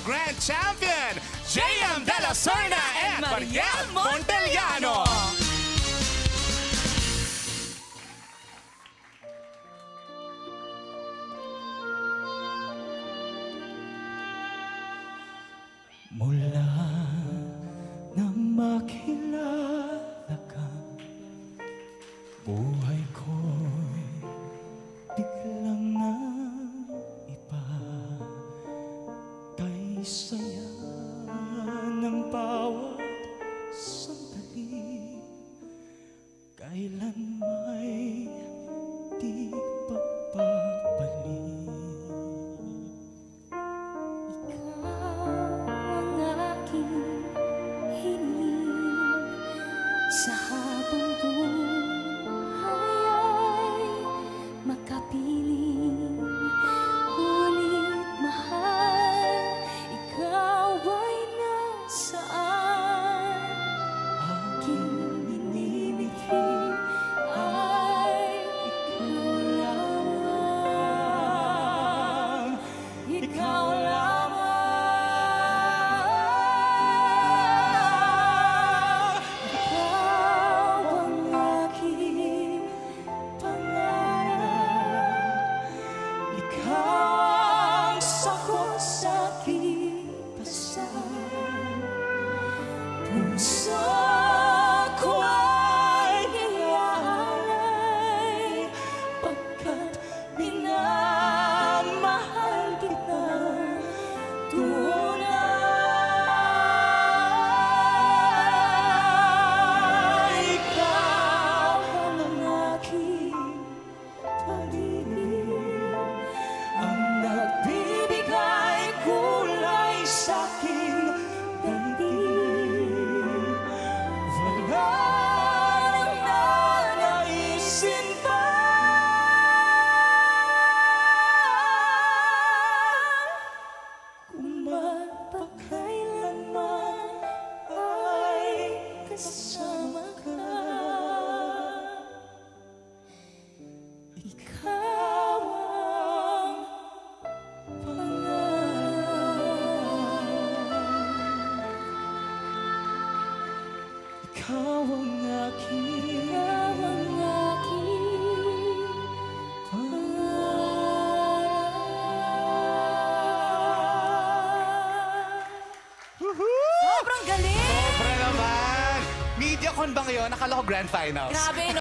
Grand Champion, JM De La Serna and Mariel Montellano. Mula nang makilala ka, buhay ko'y biglang naiba. Kay saya ng bawat sandali, kailan may di pagbabalik. Sa habang buhay ay makapiling, ngunit mahal, ikaw ay nasaan? Aking minimithi ay ikaw lamang, ikaw lamang. Puso ko ay iaalay, pagkat minamahal kita tunay. Ikaw ang aking pag-ibig, ang nagbibigay kulay sa'king daigdig. Kasama ka, ikaw ang pangarap, ikaw ang aking pangarap. Sobrang galing! Sobra naman! Media con ba ngayon? Nakala ko grand finals. Grabe, no?